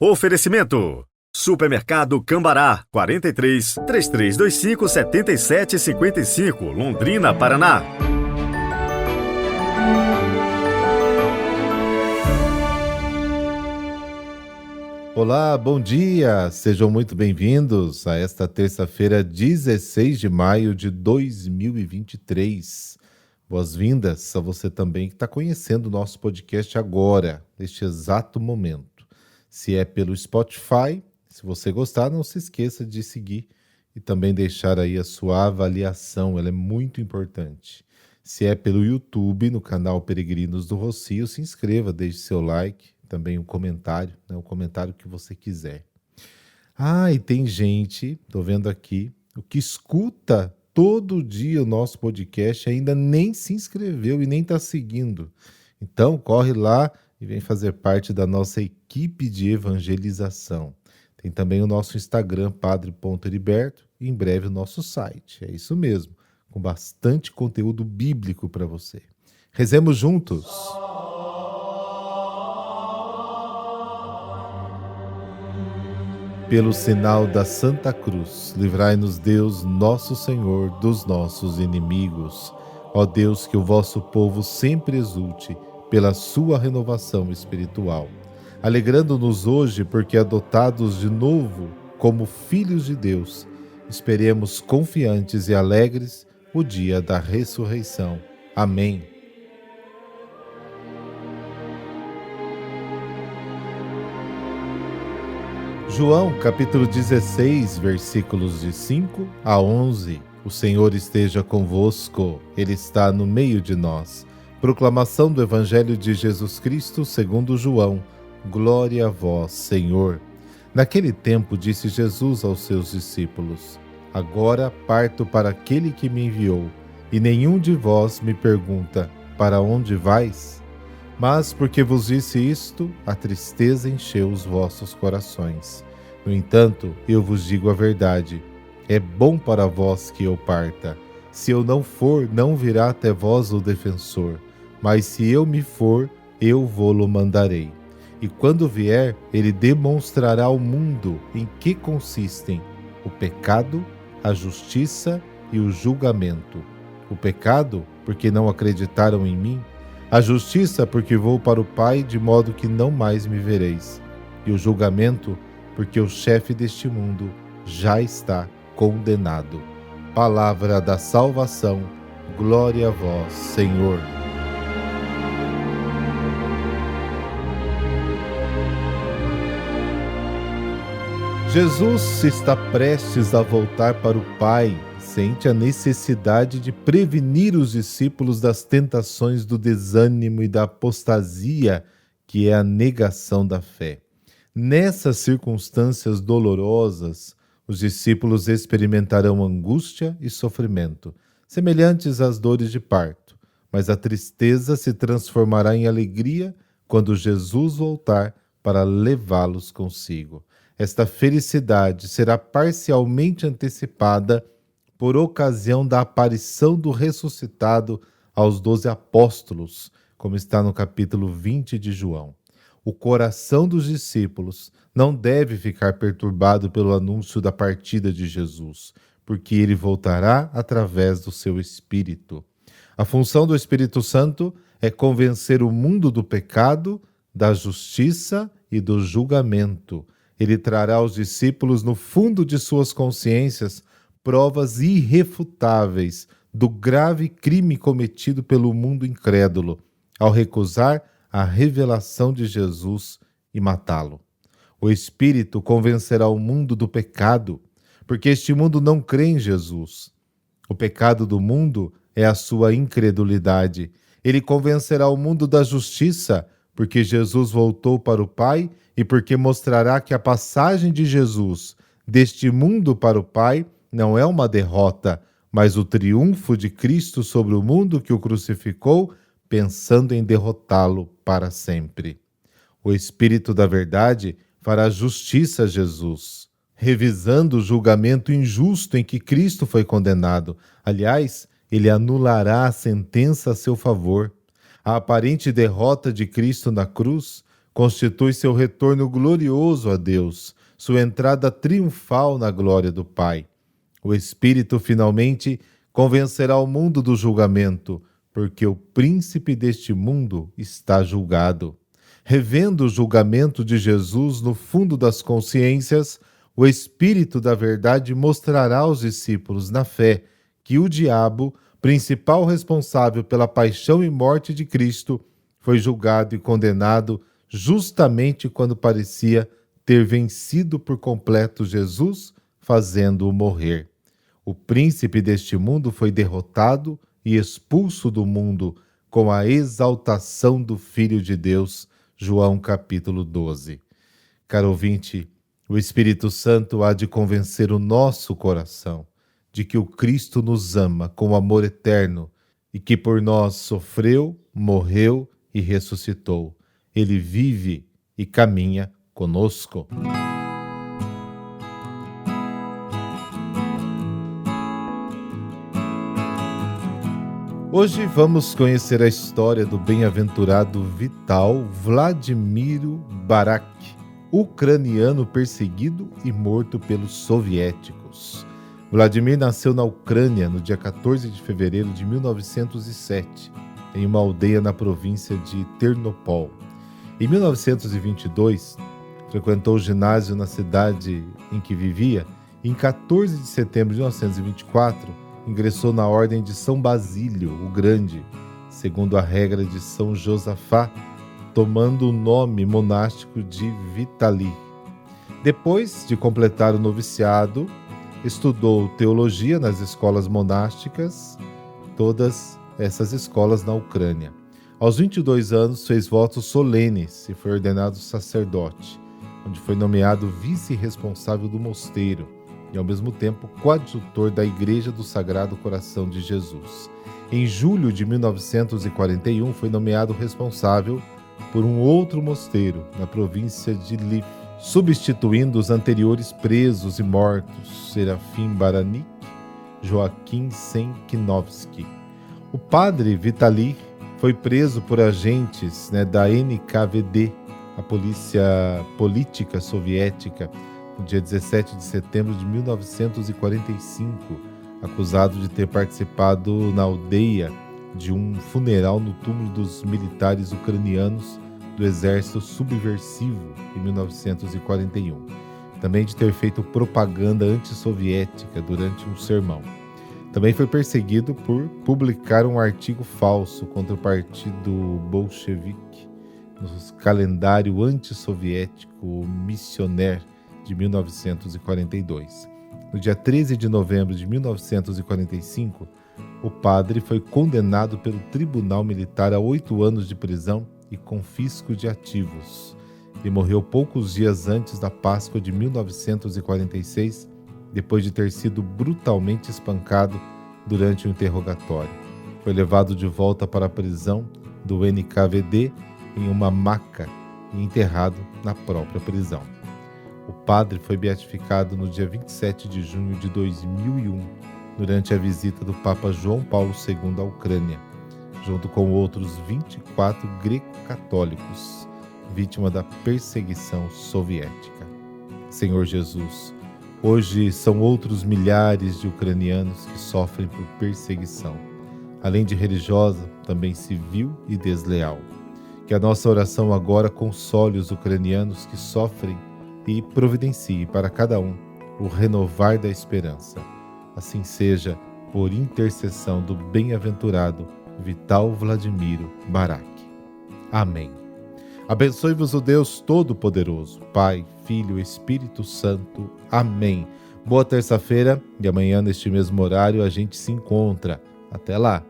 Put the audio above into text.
Oferecimento: Supermercado Cambará, 43 3325 7755, Londrina, Paraná. Olá, bom dia! Sejam muito bem-vindos a esta terça-feira, 16 de maio de 2023. Boas-vindas a você também que está conhecendo o nosso podcast agora, neste exato momento. Se é pelo Spotify, se você gostar, não se esqueça de seguir e também deixar aí a sua avaliação, ela é muito importante. Se é pelo YouTube, no canal Peregrinos do Rocio, se inscreva, deixe seu like, também um comentário, o comentário que você quiser. E tem gente, estou vendo aqui, o que escuta todo dia o nosso podcast ainda nem se inscreveu e nem está seguindo. Então, corre lá e vem fazer parte da nossa equipe de evangelização. Tem também o nosso Instagram, padre.heriberto, e em breve o nosso site. É isso mesmo, com bastante conteúdo bíblico para você. Rezemos juntos! Pelo sinal da Santa Cruz, livrai-nos Deus, nosso Senhor, dos nossos inimigos. Ó Deus, que o vosso povo sempre exulte pela sua renovação espiritual, alegrando-nos hoje porque adotados de novo como filhos de Deus, esperemos confiantes e alegres o dia da ressurreição. Amém. João, capítulo 16, versículos de 5 a 11. O Senhor esteja convosco, Ele está no meio de nós. Proclamação do Evangelho de Jesus Cristo segundo João. Glória a vós, Senhor. Naquele tempo disse Jesus aos seus discípulos: Agora parto para aquele que me enviou, e nenhum de vós me pergunta: Para onde vais? Mas porque vos disse isto, a tristeza encheu os vossos corações. No entanto, eu vos digo a verdade: é bom para vós que eu parta. Se eu não for, não virá até vós o defensor. Mas se eu me for, eu vô-lo mandarei. E quando vier, ele demonstrará ao mundo em que consistem o pecado, a justiça e o julgamento. O pecado, porque não acreditaram em mim. A justiça, porque vou para o Pai, de modo que não mais me vereis. E o julgamento, porque o chefe deste mundo já está condenado. Palavra da salvação. Glória a vós, Senhor. Jesus está prestes a voltar para o Pai, sente a necessidade de prevenir os discípulos das tentações do desânimo e da apostasia, que é a negação da fé. Nessas circunstâncias dolorosas, os discípulos experimentarão angústia e sofrimento, semelhantes às dores de parto, mas a tristeza se transformará em alegria quando Jesus voltar para levá-los consigo. Esta felicidade será parcialmente antecipada por ocasião da aparição do ressuscitado aos 12 apóstolos, como está no capítulo 20 de João. O coração dos discípulos não deve ficar perturbado pelo anúncio da partida de Jesus, porque ele voltará através do seu Espírito. A função do Espírito Santo é convencer o mundo do pecado, da justiça e do julgamento. Ele trará aos discípulos, no fundo de suas consciências, provas irrefutáveis do grave crime cometido pelo mundo incrédulo, ao recusar a revelação de Jesus e matá-lo. O Espírito convencerá o mundo do pecado, porque este mundo não crê em Jesus. O pecado do mundo é a sua incredulidade. Ele convencerá o mundo da justiça, porque Jesus voltou para o Pai e porque mostrará que a passagem de Jesus deste mundo para o Pai não é uma derrota, mas o triunfo de Cristo sobre o mundo que o crucificou, pensando em derrotá-lo para sempre. O Espírito da Verdade fará justiça a Jesus, revisando o julgamento injusto em que Cristo foi condenado. Aliás, ele anulará a sentença a seu favor. A aparente derrota de Cristo na cruz constitui seu retorno glorioso a Deus, sua entrada triunfal na glória do Pai. O Espírito finalmente convencerá o mundo do julgamento, porque o príncipe deste mundo está julgado. Revendo o julgamento de Jesus no fundo das consciências, o Espírito da Verdade mostrará aos discípulos na fé que o diabo, principal responsável pela paixão e morte de Cristo, foi julgado e condenado justamente quando parecia ter vencido por completo Jesus, fazendo-o morrer. O príncipe deste mundo foi derrotado e expulso do mundo com a exaltação do Filho de Deus. João capítulo 12. Caro ouvinte, o Espírito Santo há de convencer o nosso coração de que o Cristo nos ama com amor eterno e que por nós sofreu, morreu e ressuscitou. Ele vive e caminha conosco. Hoje vamos conhecer a história do bem-aventurado Vital Vladimiro Barak, ucraniano perseguido e morto pelos soviéticos. Vladimir nasceu na Ucrânia no dia 14 de fevereiro de 1907, em uma aldeia na província de Ternopol. Em 1922, frequentou o ginásio na cidade em que vivia e em 14 de setembro de 1924, ingressou na Ordem de São Basílio, o Grande, segundo a regra de São Josafá, tomando o nome monástico de Vitali. Depois de completar o noviciado, estudou teologia nas escolas monásticas, todas essas escolas na Ucrânia. Aos 22 anos, fez votos solenes e foi ordenado sacerdote, onde foi nomeado vice-responsável do mosteiro e, ao mesmo tempo, coadjutor da Igreja do Sagrado Coração de Jesus. Em julho de 1941, foi nomeado responsável por um outro mosteiro, na província de Lviv, substituindo os anteriores presos e mortos, Serafim Baranik, Joaquim Senkinovsky. O padre Vitali foi preso por agentes da NKVD, a polícia política soviética, no dia 17 de setembro de 1945, acusado de ter participado na aldeia de um funeral no túmulo dos militares ucranianos do exército subversivo em 1941. Também de ter feito propaganda antissoviética durante um sermão. Também foi perseguido por publicar um artigo falso contra o partido bolchevique no calendário antissoviético Missioner de 1942. No dia 13 de novembro de 1945, o padre foi condenado pelo Tribunal Militar a 8 anos de prisão e confisco de ativos. Ele morreu poucos dias antes da Páscoa de 1946, depois de ter sido brutalmente espancado durante o interrogatório. Foi levado de volta para a prisão do NKVD em uma maca e enterrado na própria prisão. O padre foi beatificado no dia 27 de junho de 2001, durante a visita do Papa João Paulo II à Ucrânia, junto com outros 24 greco-católicos, vítima da perseguição soviética. Senhor Jesus, hoje são outros milhares de ucranianos que sofrem por perseguição, além de religiosa, também civil e desleal. Que a nossa oração agora console os ucranianos que sofrem e providencie para cada um o renovar da esperança. Assim seja, por intercessão do bem-aventurado Vital Vladimiro Barak. Amém. Abençoe-vos o Deus Todo-Poderoso, Pai, Filho e Espírito Santo. Amém. Boa terça-feira e amanhã, neste mesmo horário, a gente se encontra. Até lá.